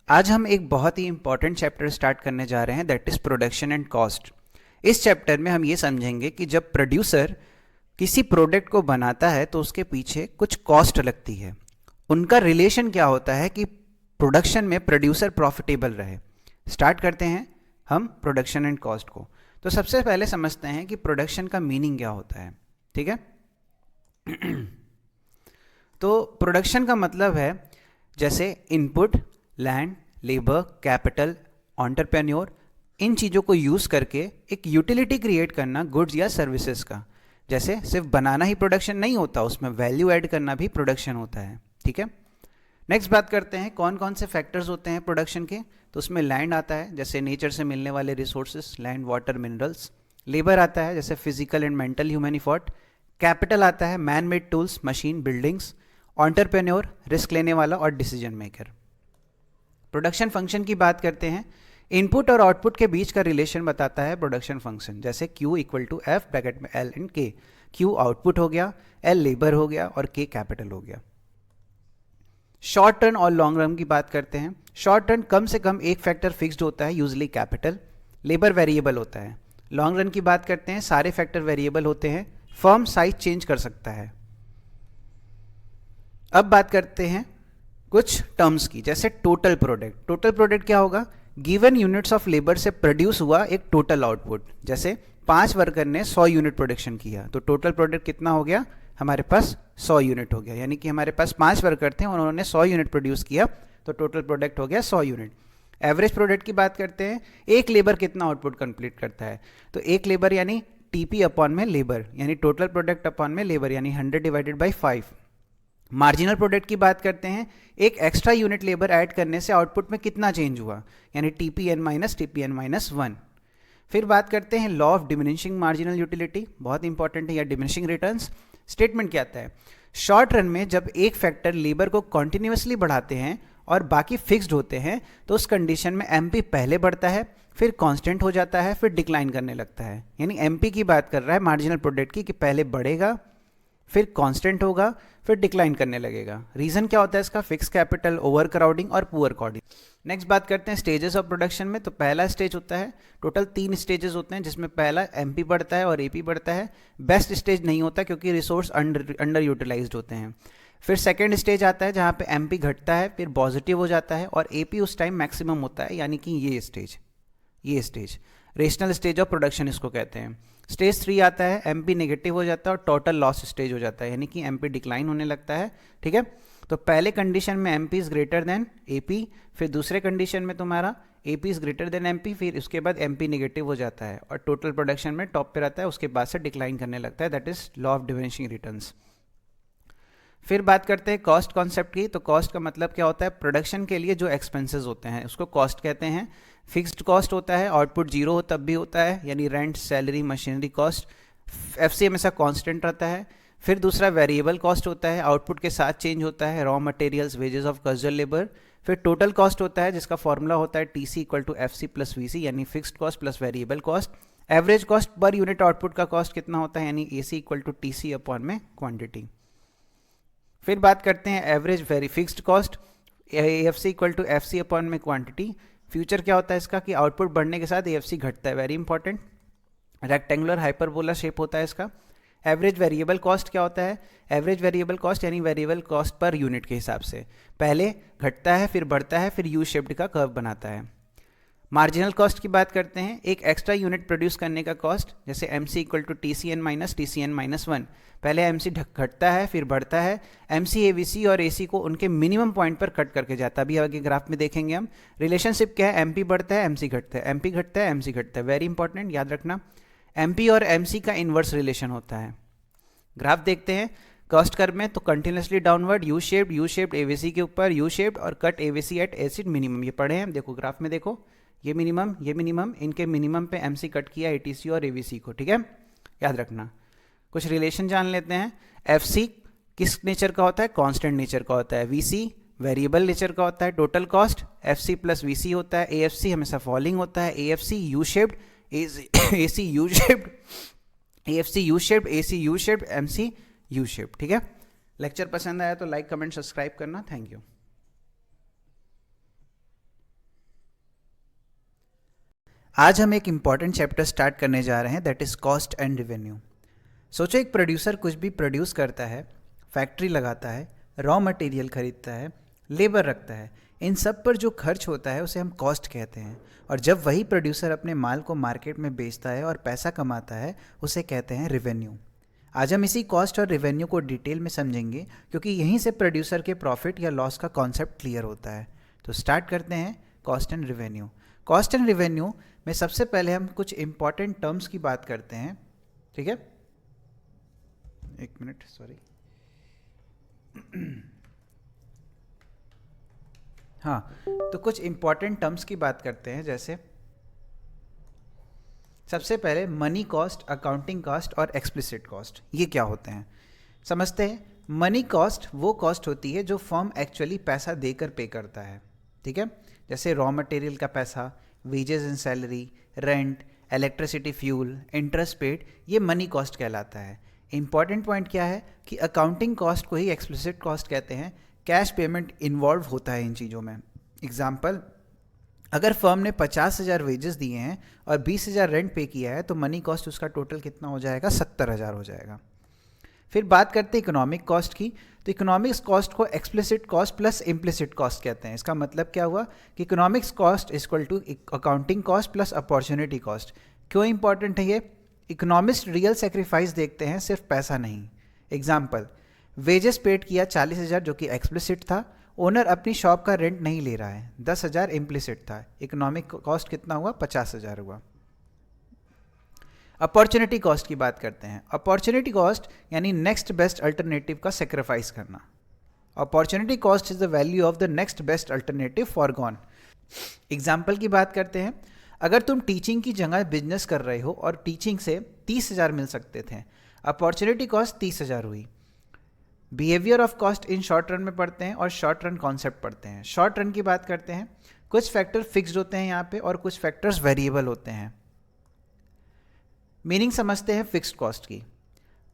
आज हम एक बहुत ही इंपॉर्टेंट चैप्टर स्टार्ट करने जा रहे हैं, that is production and cost. इस चैप्टर में हम ये समझेंगे कि जब प्रोड्यूसर किसी प्रोडक्ट को बनाता है तो उसके पीछे कुछ कॉस्ट लगती है, उनका रिलेशन क्या होता है कि प्रोडक्शन में प्रोड्यूसर प्रॉफिटेबल रहे। स्टार्ट करते हैं हम प्रोडक्शन एंड कॉस्ट को। तो सबसे पहले समझते हैं कि प्रोडक्शन का मीनिंग क्या होता है। ठीक है। तो प्रोडक्शन का मतलब है जैसे input, land, labour, capital, entrepreneur, इन चीज़ों को यूज़ करके एक यूटिलिटी क्रिएट करना गुड्स या सर्विसेज का। जैसे सिर्फ बनाना ही प्रोडक्शन नहीं होता, उसमें वैल्यू ऐड करना भी प्रोडक्शन होता है। ठीक है। नेक्स्ट बात करते हैं कौन कौन से फैक्टर्स होते हैं प्रोडक्शन के। तो उसमें लैंड आता है, जैसे नेचर से मिलने वाले resources, land, water, minerals. Labour आता है, जैसे physical and mental human effort. Capital आता है, man made tools, machine, buildings. Entrepreneur, risk लेने वाला और डिसीजन मेकर। प्रोडक्शन फंक्शन की बात करते हैं। इनपुट और आउटपुट के बीच का रिलेशन बताता है प्रोडक्शन फंक्शन, जैसे Q equal to F bracket में L and K। Q output हो गया, L लेबर हो गया और K कैपिटल हो गया। शॉर्ट टर्म और लॉन्ग रन की बात करते हैं। शॉर्ट टर्म कम से कम एक फैक्टर फिक्स्ड होता है, यूजली कैपिटल। लेबर वेरिएबल होता है। लॉन्ग रन की बात करते हैं, सारे फैक्टर वेरिएबल होते हैं। फर्म साइज चेंज कर सकता है। अब बात करते हैं कुछ टर्म्स की, जैसे टोटल प्रोडक्ट। टोटल प्रोडक्ट क्या होगा? गिवन यूनिट्स ऑफ लेबर से प्रोड्यूस हुआ एक टोटल आउटपुट। जैसे 5 वर्कर ने 100 यूनिट प्रोडक्शन किया तो टोटल प्रोडक्ट कितना हो गया? हमारे पास 100 यूनिट हो गया। यानी कि हमारे पास 5 वर्कर थे और उन्होंने 100 यूनिट प्रोड्यूस किया तो टोटल प्रोडक्ट हो गया 100 यूनिट। एवरेज प्रोडक्ट की बात करते हैं, एक लेबर कितना आउटपुट कंप्लीट करता है? तो एक लेबर यानी TP अपॉन में लेबर, यानी टोटल प्रोडक्ट अपॉन में लेबर, यानी 100 डिवाइडेड बाई 5। मार्जिनल प्रोडक्ट की बात करते हैं, एक एक्स्ट्रा यूनिट लेबर ऐड करने से आउटपुट में कितना चेंज हुआ, यानी TPN माइनस 1। फिर बात करते हैं law of diminishing marginal utility, बहुत इंपॉर्टेंट है, या डिमिनिशिंग रिटर्न्स। स्टेटमेंट क्या आता है? शॉर्ट रन में जब एक फैक्टर लेबर को कॉन्टिन्यूसली बढ़ाते हैं और बाकी फिक्स्ड होते हैं तो उस कंडीशन में MP पहले बढ़ता है, फिर कांस्टेंट हो जाता है, फिर डिक्लाइन करने लगता है। यानी MP की बात कर रहा है मार्जिनल प्रोडक्ट की, कि पहले बढ़ेगा फिर कांस्टेंट होगा, फिर डिक्लाइन करने लगेगा। रीज़न क्या होता है इसका? फिक्स कैपिटल, ओवर क्राउडिंग और पुअर कोऑर्डिनेशन। नेक्स्ट बात करते हैं स्टेजेस ऑफ प्रोडक्शन में। तो पहला स्टेज होता है, टोटल 3 स्टेजेस होते हैं जिसमें पहला एमपी बढ़ता है और एपी बढ़ता है। बेस्ट स्टेज नहीं होता क्योंकि रिसोर्स अंडर यूटिलाइज्ड होते हैं। फिर सेकेंड स्टेज आता है जहाँ पे एमपी घटता है, फिर पॉजिटिव हो जाता है और एपी उस टाइम मैक्सिमम होता है, यानी कि ये stage rational stage of production इसको कहते हैं। स्टेज 3 आता है, एमपी नेगेटिव हो जाता है और टोटल लॉस स्टेज हो जाता है, यानी कि एमपी डिक्लाइन होने लगता है। ठीक है, तो पहले कंडीशन में MP is greater then AP, फिर दूसरे कंडीशन में तुम्हारा AP is greater then MP, फिर उसके बाद एमपी नेगेटिव हो जाता है और टोटल प्रोडक्शन में टॉप पे रहता है, उसके बाद से डिक्लाइन करने लगता है। That is law of diminishing returns. फिर बात करते हैं कॉस्ट कॉन्सेप्ट की। तो कॉस्ट का मतलब क्या होता है? प्रोडक्शन के लिए जो एक्सपेंसेस होते हैं उसको कॉस्ट कहते हैं। फिक्स्ड कॉस्ट होता है, आउटपुट जीरो हो तब भी होता है, यानी rent, salary, machinery cost. FC हमेशा कांस्टेंट रहता है। फिर दूसरा वेरिएबल कॉस्ट होता है, आउटपुट के साथ चेंज होता है, raw materials, wages of casual labour. फिर टोटल कॉस्ट होता है जिसका फॉर्मूला होता है TC equal to FC plus VC, यानी fixed cost plus variable cost. Average cost per unit output का कॉस्ट कितना होता है, यानी AC equal to TC upon में क्वांटिटी। फिर बात करते हैं average very fixed cost, AFC equal to FC upon में क्वांटिटी। फ्यूचर क्या होता है इसका कि आउटपुट बढ़ने के साथ एएफसी घटता है, very important. Rectangular hyperbola shape होता है इसका। एवरेज वेरिएबल कॉस्ट क्या होता है? एवरेज वेरिएबल कॉस्ट यानी वेरिएबल कॉस्ट पर यूनिट के हिसाब से पहले घटता है, फिर बढ़ता है, फिर यू शेप्ड का कर्व बनाता है। मार्जिनल कॉस्ट की बात करते हैं, एक एक्स्ट्रा यूनिट प्रोड्यूस करने का कॉस्ट, जैसे MC equal to TCN minus 1। पहले एमसी घटता है, फिर बढ़ता है। एमसी एवीसी और एसी को उनके मिनिमम पॉइंट पर कट करके जाता है। अभी आगे ग्राफ में देखेंगे हम। रिलेशनशिप क्या है? एमपी बढ़ता है, एमसी घटता है, एमपी घटता है, एमसी घटता है। वेरी इंपॉर्टेंट, याद रखना। एमपी और एमसी का इन्वर्स रिलेशन होता है। ग्राफ देखते हैं कॉस्ट कर्व में, तो continuously downward, U shaped AVC के ऊपर, यू शेप्ड और कट एवीसी एट एसिड मिनिमम। ये पढ़े हैं, देखो ग्राफ में देखो, ये मिनिमम, इनके मिनिमम पे एमसी कट किया एटीसी और एवीसी को। ठीक है, याद रखना। कुछ रिलेशन जान लेते हैं। एफसी किस नेचर का होता है? कांस्टेंट नेचर का होता है। वीसी वेरिएबल नेचर का होता है। Total cost FC plus VC होता है। एएफसी हमेशा फॉलिंग होता है। AFC U shaped, AC U shaped, AFC U shaped, AC U shaped, MC U shaped. ठीक है, लेक्चर पसंद आया तो लाइक, कमेंट, सब्सक्राइब करना। Thank you. आज हम एक इंपॉर्टेंट चैप्टर स्टार्ट करने जा रहे हैं, that is cost and revenue. सोचो एक प्रोड्यूसर कुछ भी प्रोड्यूस करता है, फैक्ट्री लगाता है, रॉ मटेरियल खरीदता है, लेबर रखता है, इन सब पर जो खर्च होता है उसे हम कॉस्ट कहते हैं। और जब वही प्रोड्यूसर अपने माल को मार्केट में बेचता है और पैसा कमाता है उसे कहते हैं रेवेन्यू। आज हम इसी कॉस्ट और रेवेन्यू को डिटेल में समझेंगे क्योंकि यहीं से प्रोड्यूसर के प्रॉफिट या लॉस का कॉन्सेप्ट क्लियर होता है। तो स्टार्ट करते हैं cost and revenue. Cost and revenue में सबसे पहले हम कुछ इंपॉर्टेंट टर्म्स की बात करते हैं। ठीक है, एक मिनट, सॉरी। हाँ, तो कुछ इंपॉर्टेंट टर्म्स की बात करते हैं। जैसे सबसे पहले मनी कॉस्ट, अकाउंटिंग कॉस्ट और एक्सप्लिसिट कॉस्ट। ये क्या होते हैं समझते हैं। मनी कॉस्ट वो कॉस्ट होती है जो फर्म एक्चुअली पैसा देकर पे करता है। ठीक है, जैसे रॉ मटेरियल का पैसा, wages and salary, rent, electricity, fuel, interest paid, ये मनी कॉस्ट कहलाता है। इंपॉर्टेंट पॉइंट क्या है कि अकाउंटिंग कॉस्ट को ही एक्सप्लिसिट कॉस्ट कहते हैं। कैश पेमेंट इन्वॉल्व होता है इन चीज़ों में। एग्जाम्पल, अगर फर्म ने 50,000 वेजेस दिए हैं और 20,000 रेंट पे किया है तो मनी कॉस्ट उसका टोटल कितना हो जाएगा? 70,000 हो जाएगा। फिर बात करते हैं इकोनॉमिक कॉस्ट की। तो इकोनॉमिक्स कॉस्ट को explicit cost plus implicit cost कहते हैं। इसका मतलब क्या हुआ कि economics cost equal to accounting cost plus opportunity cost. क्यों इंपॉर्टेंट है ये? इकोनॉमिस्ट रियल सेक्रीफाइस देखते हैं, सिर्फ पैसा नहीं। एग्जाम्पल, वेजेस पेड किया 40,000 जो कि एक्सप्लिसिट था, ओनर अपनी शॉप का रेंट नहीं ले रहा है, 10,000 इम्प्लिसिट था। इकोनॉमिक कॉस्ट कितना हुआ? 50,000 हुआ। अपॉर्चुनिटी कॉस्ट की बात करते हैं। अपॉर्चुनिटी कॉस्ट यानी नेक्स्ट बेस्ट अल्टरनेटिव का सेक्रीफाइस करना। Opportunity cost is the value of the next best alternative for gone. Example की बात करते हैं, अगर तुम टीचिंग की जगह बिजनेस कर रहे हो और टीचिंग से 30,000 मिल सकते थे, अपॉर्चुनिटी कॉस्ट 30,000 हुई। Behaviour of cost in short run में पढ़ते हैं और शॉर्ट रन कॉन्सेप्ट पढ़ते हैं। शॉर्ट रन की बात करते हैं, कुछ फैक्टर फिक्स्ड होते हैं यहाँ पे और कुछ फैक्टर्स वेरिएबल होते हैं। मीनिंग समझते हैं फिक्स्ड कॉस्ट की।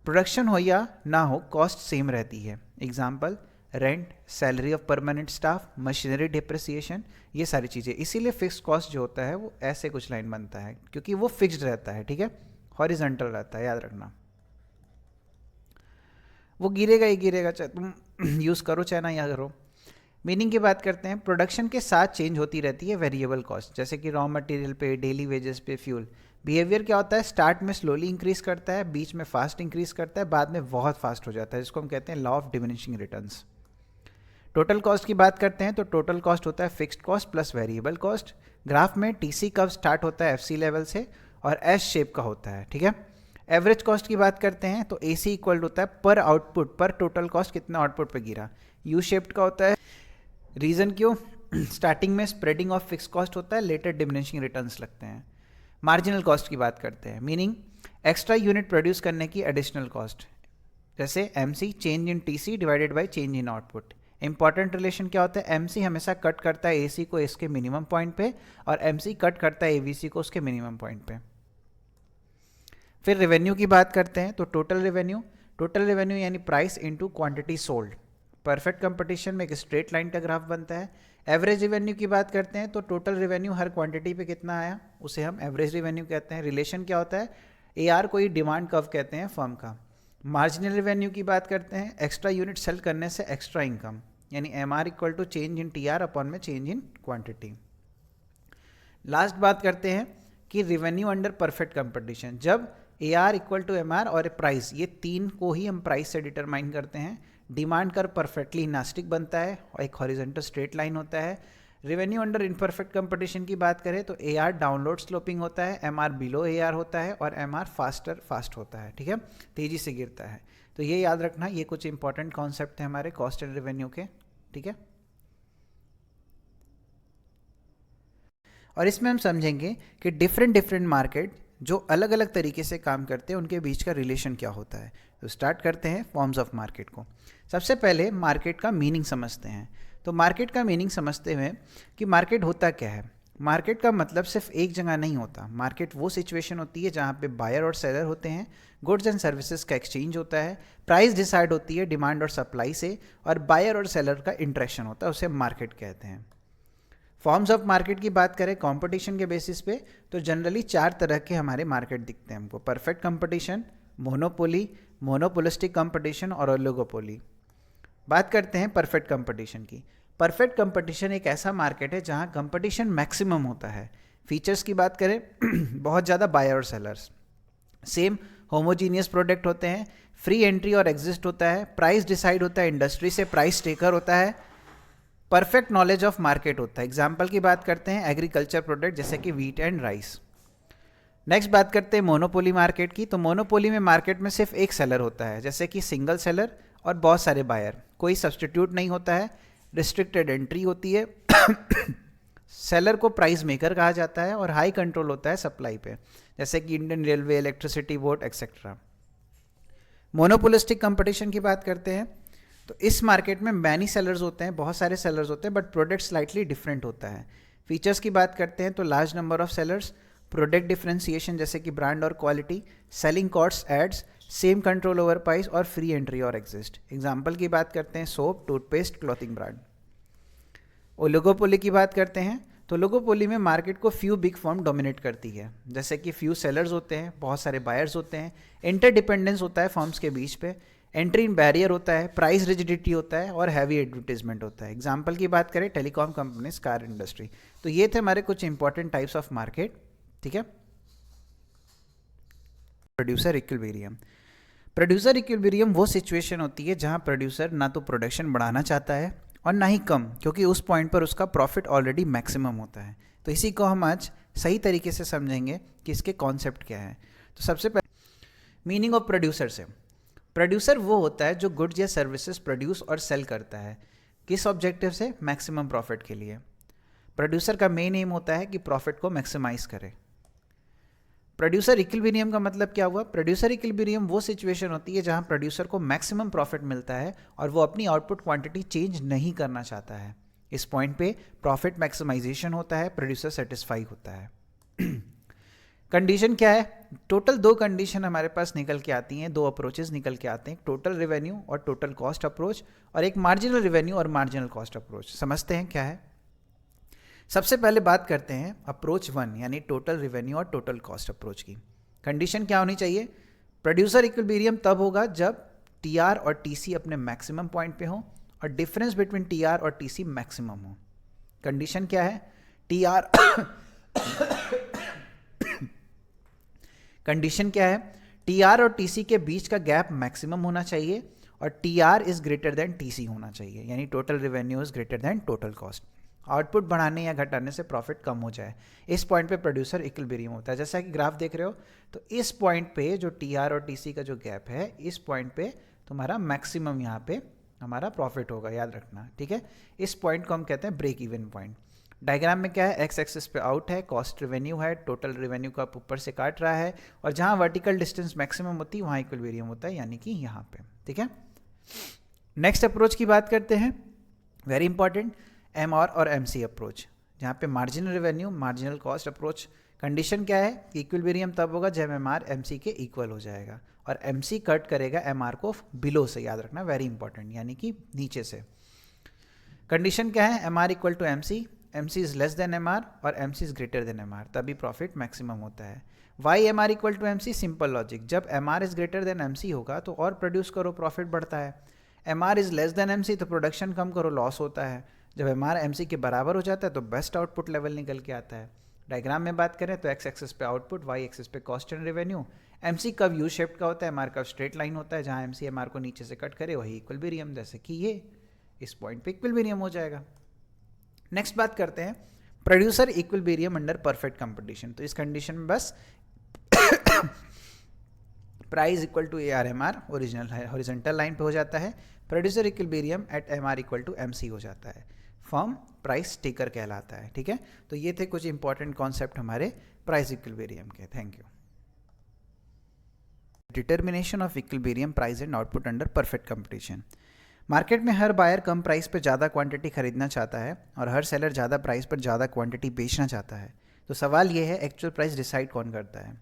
प्रोडक्शन हो या ना हो कॉस्ट सेम रहती है। Example rent, salary of permanent staff, machinery depreciation, ये सारी चीज़ें। इसीलिए फिक्स कॉस्ट जो होता है वो ऐसे कुछ लाइन बनता है क्योंकि वो फिक्स्ड रहता है, ठीक है, हॉरिजॉन्टल रहता है, याद रखना। वो गिरेगा ही गिरेगा, चाहे तुम यूज़ करो चाहे ना या करो। मीनिंग की बात करते हैं, प्रोडक्शन के साथ चेंज होती रहती है वेरिएबल कॉस्ट, जैसे कि रॉ मटेरियल पे, डेली वेजेस पे, फ्यूल। बिहेवियर क्या होता है, स्टार्ट में स्लोली इंक्रीज करता है, बीच में फास्ट इंक्रीज करता है, बाद में बहुत फास्ट हो जाता है, जिसको हम कहते हैं law of diminishing returns. Total cost की बात करते हैं तो टोटल कॉस्ट होता है fixed cost plus variable cost. Graph में टीसी कब स्टार्ट होता है एफसी लेवल से और एस शेप का होता है, ठीक है। एवरेज कॉस्ट की बात करते हैं तो एसी इक्वल होता है पर आउटपुट, पर टोटल कॉस्ट कितना आउटपुट पे गिरा। यू शेप्ड का होता है, रीजन क्यों, स्टार्टिंग में स्प्रेडिंग ऑफ फिक्स कॉस्ट होता है, लेटर डिमिनिशिंग रिटर्न्स लगते हैं। मार्जिनल कॉस्ट की बात करते हैं, मीनिंग एक्स्ट्रा यूनिट प्रोड्यूस करने की एडिशनल कॉस्ट, जैसे MC change in TC divided by change in output. Important relation क्या होता है, एमसी हमेशा कट करता है एसी को इसके मिनिमम पॉइंट पे और एमसी कट करता है एवीसी को उसके मिनिमम पॉइंट पे। फिर रेवेन्यू की बात करते हैं तो टोटल रेवेन्यू यानी price into quantity sold. Perfect competition में एक स्ट्रेट लाइन का ग्राफ बनता है। एवरेज रेवेन्यू की बात करते हैं तो टोटल रेवेन्यू हर क्वांटिटी पे कितना आया उसे हम एवरेज रेवेन्यू कहते हैं। रिलेशन क्या होता है, एआर कोई डिमांड कर्व कहते हैं फर्म का। मार्जिनल रेवेन्यू की बात करते हैं, एक्स्ट्रा यूनिट सेल करने से एक्स्ट्रा इनकम, यानी MR equal to change in TR upon में चेंज इन क्वांटिटी। लास्ट बात करते हैं कि रेवेन्यू अंडर परफेक्ट कंपटीशन, जब एआर इक्वल टू एमआर और प्राइस, ये तीन को ही हम प्राइस से डिटरमाइन करते हैं। डिमांड कर परफेक्टली इलास्टिक बनता है और एक हॉरिजॉन्टल स्ट्रेट लाइन होता है। रेवेन्यू अंडर इनपरफेक्ट कंपटीशन की बात करें तो एआर डाउनलोड स्लोपिंग होता है, एमआर बिलो एआर होता है और एमआर फास्ट होता है, ठीक है, तेजी से गिरता है। तो ये याद रखना, ये कुछ इंपॉर्टेंट कॉन्सेप्ट है हमारे कॉस्ट एंड रेवेन्यू के, ठीक है। और इसमें हम समझेंगे कि डिफरेंट मार्केट जो अलग अलग तरीके से काम करते हैं उनके बीच का रिलेशन क्या होता है। तो स्टार्ट करते हैं फॉर्म्स ऑफ मार्केट को। सबसे पहले मार्केट का मीनिंग समझते हैं। तो मार्केट का मीनिंग समझते हुए कि मार्केट होता क्या है। मार्केट का मतलब सिर्फ एक जगह नहीं होता। मार्केट वो सिचुएशन होती है जहाँ पे बायर और सेलर होते हैं, गुड्स एंड सर्विसेज का एक्सचेंज होता है, प्राइस डिसाइड होती है डिमांड और सप्लाई से, और बायर और सेलर का इंटरेक्शन होता है, उसे मार्केट कहते हैं। फॉर्म्स ऑफ मार्केट की बात करें कंपटीशन के बेसिस पे तो जनरली 4 तरह के हमारे मार्केट दिखते हैं हमको। Perfect competition, monopoly, monopolistic competition और ओलिगोपोली। बात करते हैं परफेक्ट कंपटीशन की। परफेक्ट कंपटीशन एक ऐसा मार्केट है जहां कंपटीशन मैक्सिमम होता है। फीचर्स की बात करें बहुत ज़्यादा बायर और सेलर्स, सेम होमोजीनियस प्रोडक्ट होते हैं, फ्री एंट्री और एग्जिस्ट होता है, प्राइस डिसाइड होता है इंडस्ट्री से, प्राइस टेकर होता है, परफेक्ट नॉलेज ऑफ मार्केट होता है। एग्जाम्पल की बात करते हैं एग्रीकल्चर प्रोडक्ट जैसे कि व्हीट एंड राइस। नेक्स्ट बात करते हैं मोनोपोली मार्केट की। तो मोनोपोली में मार्केट में सिर्फ एक सेलर होता है, जैसे कि सिंगल सेलर और बहुत सारे बायर, कोई सब्सटीट्यूट नहीं होता है, रिस्ट्रिक्टेड एंट्री होती है सेलर को प्राइस मेकर कहा जाता है और हाई कंट्रोल होता है सप्लाई पे, जैसे कि Indian railway, electricity board etcetera. Monopolistic competition की बात करते हैं तो इस मार्केट में मैनी सेलर्स होते हैं, बहुत सारे सेलर्स होते हैं, बट प्रोडक्ट स्लाइटली डिफरेंट होता है। फीचर्स की बात करते हैं तो large number of sellers, product differentiation जैसे कि ब्रांड और quality, selling cost ads, some control over price और फ्री एंट्री और एग्जिस्ट। एग्जाम्पल की बात करते हैं soap, toothpaste, clothing brand. Oligopoly की बात करते हैं तो ओलिगोपोली में मार्केट को फ्यू बिग फर्म डोमिनेट करती है, जैसे कि फ्यू सेलर्स होते हैं, बहुत सारे बायर्स होते हैं, इंटरडिपेंडेंस होता है फर्म्स के बीच पे, एंट्री इन बैरियर होता है, प्राइस रिजिडिटी होता है और हैवी एडवर्टीजमेंट होता है। एग्जाम्पल की बात करें टेलीकॉम कंपनीज, कार इंडस्ट्री। तो ये थे हमारे कुछ इंपॉर्टेंट टाइप्स ऑफ मार्केट, ठीक है। Producer equilibrium. प्रोड्यूसर इक्विलिब्रियम वो सिचुएशन होती है जहां प्रोड्यूसर ना तो प्रोडक्शन बढ़ाना चाहता है और ना ही कम, क्योंकि उस पॉइंट पर उसका प्रॉफिट ऑलरेडी मैक्सिमम होता है। तो इसी को हम आज सही तरीके से समझेंगे कि इसके कॉन्सेप्ट क्या है। तो सबसे पहले मीनिंग ऑफ प्रोड्यूसर से, प्रोड्यूसर वो होता है जो गुड्स या सर्विसेज प्रोड्यूस और सेल करता है, किस ऑब्जेक्टिव से, मैक्सिमम प्रॉफिट के लिए। प्रोड्यूसर का मेन एम होता है कि प्रॉफिट को मैक्सिमाइज करे। प्रोड्यूसर इक्विलिब्रियम का मतलब क्या हुआ, प्रोड्यूसर इक्विलिब्रियम वो सिचुएशन होती है जहां प्रोड्यूसर को मैक्सिमम प्रॉफिट मिलता है और वो अपनी आउटपुट क्वांटिटी चेंज नहीं करना चाहता है। इस पॉइंट पे प्रॉफिट मैक्सिमाइजेशन होता है, प्रोड्यूसर सेटिस्फाई होता है। कंडीशन क्या है, टोटल दो कंडीशन हमारे पास निकल के आती हैं, दो अप्रोचेस निकल के आते हैं, टोटल रेवेन्यू और टोटल कॉस्ट अप्रोच, और एक मार्जिनल रेवेन्यू और मार्जिनल कॉस्ट अप्रोच। समझते हैं क्या है। सबसे पहले बात करते हैं अप्रोच 1 यानी टोटल रेवेन्यू और टोटल कॉस्ट अप्रोच की। कंडीशन क्या होनी चाहिए? प्रोड्यूसर इक्विलिब्रियम तब होगा जब टीआर और टीसी अपने मैक्सिमम पॉइंट पे हो और डिफरेंस बिटवीन टीआर और टीसी मैक्सिमम हो। कंडीशन क्या है? टीआर कंडीशन क्या है? टीआर और टीसी के बीच का गैप मैक्सिमम होना चाहिए और TR is greater then TC होना चाहिए, यानी total revenue is greater then total cost. Output बढ़ाने या घटाने से प्रॉफिट कम हो जाए, इस पॉइंट पे प्रोड्यूसर इक्विलिब्रियम होता है। जैसा कि ग्राफ देख रहे हो, तो इस पॉइंट पे जो टीआर और टीसी का जो गैप है, इस पॉइंट पे तुम्हारा मैक्सिमम यहाँ पे हमारा प्रॉफिट होगा, याद रखना, ठीक है। इस पॉइंट को हम कहते हैं ब्रेक इवन पॉइंट। डायग्राम में क्या है? एक्स एक्सिस पे आउट है, कॉस्ट रेवेन्यू है, टोटल रेवेन्यू को आप ऊपर से काट रहा है, और जहाँ वर्टिकल डिस्टेंस मैक्सिमम होती है वहाँ इक्विलिब्रियम होता है, यानी कि यहाँ पे, ठीक है। नेक्स्ट अप्रोच की बात करते हैं, वेरी इंपॉर्टेंट, एमआर और एमसी अप्रोच, जहाँ पे marginal revenue marginal cost approach. Condition क्या है कि इक्विलिब्रियम तब होगा जब एमआर एमसी के इक्वल हो जाएगा और एमसी कट करेगा एमआर को बिलो से, याद रखना, वेरी इंपॉर्टेंट, यानी कि नीचे से। कंडीशन क्या है? MR equal to MC, MC is less than MR और MC is greater than MR, तभी प्रॉफिट मैक्सिमम होता है। Why MR equal to MC, simple logic, जब MR is greater than MC होगा तो और प्रोड्यूस करो, प्रॉफिट बढ़ता है। MR is less than MC तो प्रोडक्शन कम करो, लॉस होता है। जब एमआर एमसी के बराबर हो जाता है तो बेस्ट आउटपुट लेवल निकल के आता है। डायग्राम में बात करें तो एक्स एक्सिस पे आउटपुट, वाई एक्सिस पे कॉस्ट एंड रेवेन्यू। एमसी कब यू शेप्ड का होता है, एमआर कब स्ट्रेट लाइन होता है, जहाँ एमसी एमआर को नीचे से कट करे वही इक्विलिब्रियम, जैसे कि ये इस पॉइंट पे इक्विलिब्रियम हो जाएगा। नेक्स्ट बात करते हैं producer equilibrium under perfect competition. तो इस कंडीशन में बस price equal to AR MR original है, हॉरिजॉन्टल लाइन पे हो जाता है। Producer equilibrium at MR equal to MC हो जाता है, फर्म प्राइस टेकर कहलाता है, ठीक है। तो ये थे कुछ इंपॉर्टेंट कॉन्सेप्ट हमारे प्राइस इक्विलिब्रियम के। Thank you. Determination of equilibrium price and output under perfect competition. Market में हर बायर कम प्राइस पर ज़्यादा क्वांटिटी खरीदना चाहता है और हर सेलर ज़्यादा प्राइस पर ज़्यादा क्वांटिटी बेचना चाहता है। तो सवाल ये है, एक्चुअल प्राइस डिसाइड कौन करता है?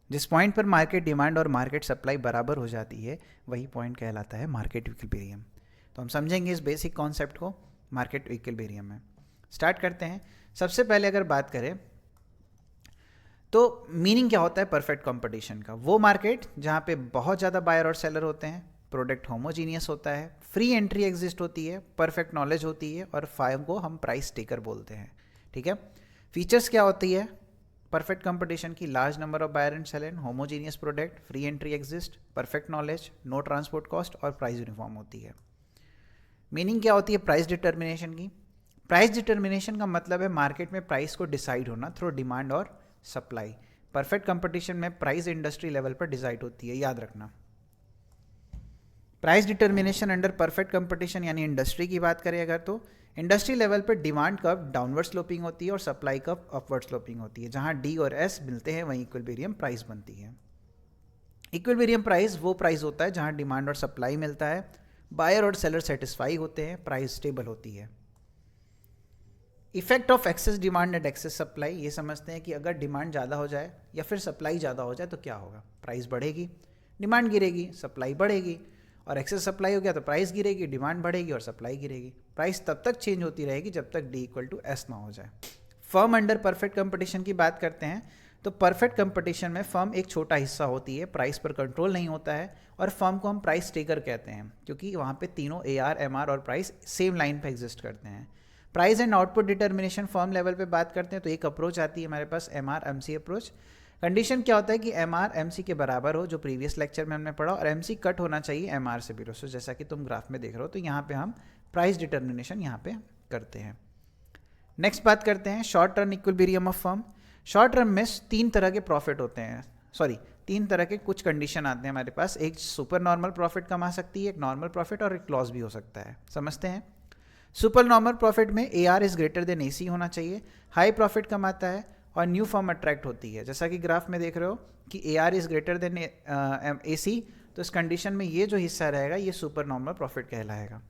जिस पॉइंट पर मार्केट डिमांड और मार्केट सप्लाई बराबर हो जाती है वही पॉइंट कहलाता है मार्केट इक्विलिब्रियम। तो हम समझेंगे इस बेसिक कॉन्सेप्ट को मार्केट इक्विलिब्रियम में। स्टार्ट करते हैं। सबसे पहले अगर बात करें तो मीनिंग क्या होता है परफेक्ट कंपटीशन का? वो मार्केट जहाँ पे बहुत ज़्यादा बायर और सेलर होते हैं, प्रोडक्ट होमोजीनियस होता है, फ्री एंट्री एग्जिस्ट होती है, परफेक्ट नॉलेज होती है और फाइव को हम प्राइस टेकर बोलते हैं, ठीक है। फीचर्स क्या होती है परफेक्ट कंपटीशन की? Large number of buyer and seller, homogeneous product, free entry exit, perfect knowledge, no transport cost और प्राइस यूनिफॉर्म होती है। मीनिंग क्या होती है प्राइस डिटर्मिनेशन की? प्राइस डिटर्मिनेशन का मतलब है मार्केट में प्राइस को डिसाइड होना थ्रू डिमांड और सप्लाई। परफेक्ट कंपटीशन में प्राइस इंडस्ट्री लेवल पर डिसाइड होती है, याद रखना। Price determination under perfect competition यानी इंडस्ट्री की बात करें अगर, तो इंडस्ट्री लेवल पर डिमांड कर्व डाउनवर्ड स्लोपिंग होती है और सप्लाई कर्व अपवर्ड स्लोपिंग होती है। जहां डी और एस मिलते हैं वहीं इक्विलिब्रियम प्राइस बनती है। इक्विलिब्रियम प्राइस वो प्राइस होता है जहां डिमांड और सप्लाई मिलता है, बायर और सेलर सेटिस्फाई होते हैं, प्राइस स्टेबल होती है। Effect of excess demand and excess supply, ये समझते हैं कि अगर डिमांड ज़्यादा हो जाए या फिर सप्लाई ज़्यादा हो जाए तो क्या होगा? प्राइस बढ़ेगी, डिमांड गिरेगी, सप्लाई बढ़ेगी, और एक्सेस सप्लाई हो गया तो प्राइस गिरेगी, डिमांड बढ़ेगी और सप्लाई गिरेगी। प्राइस तब तक चेंज होती रहेगी जब तक डी इक्वल टू एस ना हो जाए। फर्म अंडर परफेक्ट कंपटीशन की बात करते हैं तो परफेक्ट कंपटीशन में फर्म एक छोटा हिस्सा होती है, प्राइस पर कंट्रोल नहीं होता है, और फर्म को हम प्राइस टेकर कहते हैं क्योंकि वहाँ पे तीनों AR, MR और प्राइस सेम लाइन पे एग्जिस्ट करते हैं। Price and output determination firm level पे बात करते हैं तो एक अप्रोच आती है हमारे पास MR MC अप्रोच। कंडीशन क्या होता है कि MR MC के बराबर हो, जो प्रीवियस लेक्चर में हमने पढ़ा, और MC कट होना चाहिए MR से बिलो। सो जैसा कि तुम ग्राफ में देख रहे हो, तो यहाँ पे हम प्राइस डिटर्मिनेशन यहाँ पे करते हैं। नेक्स्ट बात करते हैं short term equilibrium of firm. Short term में तीन तरह के प्रॉफिट होते हैं, तीन तरह के कुछ कंडीशन आते हैं हमारे पास। एक सुपर नॉर्मल प्रॉफिट कमा सकती है, एक नॉर्मल प्रॉफिट और एक लॉस भी हो सकता है। समझते हैं। सुपर नॉर्मल प्रॉफिट में AR is greater then AC होना चाहिए, हाई प्रॉफिट कमाता है और न्यू फर्म अट्रैक्ट होती है। जैसा कि ग्राफ में देख रहे हो कि AR is greater then AC, तो इस कंडीशन में ये जो हिस्सा रहेगा ये सुपर नॉर्मल प्रॉफिट कहलाएगा।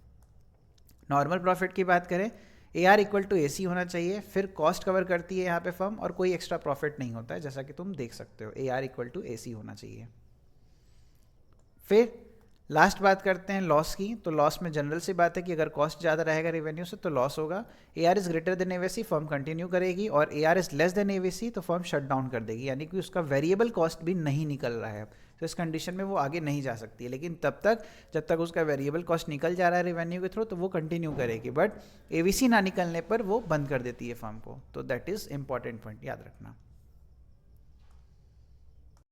नॉर्मल प्रॉफिट की बात करें, ए आर इक्वल टू ए सी होना चाहिए, फिर कॉस्ट कवर करती है यहाँ पे फर्म और कोई एक्स्ट्रा प्रॉफिट नहीं होता है, जैसा कि तुम देख सकते हो ए आर इक्वल टू ए सी होना चाहिए। फिर लास्ट बात करते हैं लॉस की। तो लॉस में जनरल सी बात है कि अगर कॉस्ट ज़्यादा रहेगा रेवेन्यू से तो लॉस होगा। A R is greater than AVC, firm continue करेगी, और A R is less than AVC तो फर्म शट डाउन कर देगी, यानी कि उसका वेरिएबल कॉस्ट भी नहीं निकल रहा है, तो इस कंडीशन में वो आगे नहीं जा सकती है। लेकिन तब तक जब तक उसका वेरिएबल कॉस्ट निकल जा रहा है रेवेन्यू के थ्रू तो वो कंटिन्यू करेगी, बट एवीसी ना निकलने पर वो बंद कर देती है फर्म को। तो दैट इज़ इंपॉर्टेंट पॉइंट याद रखना।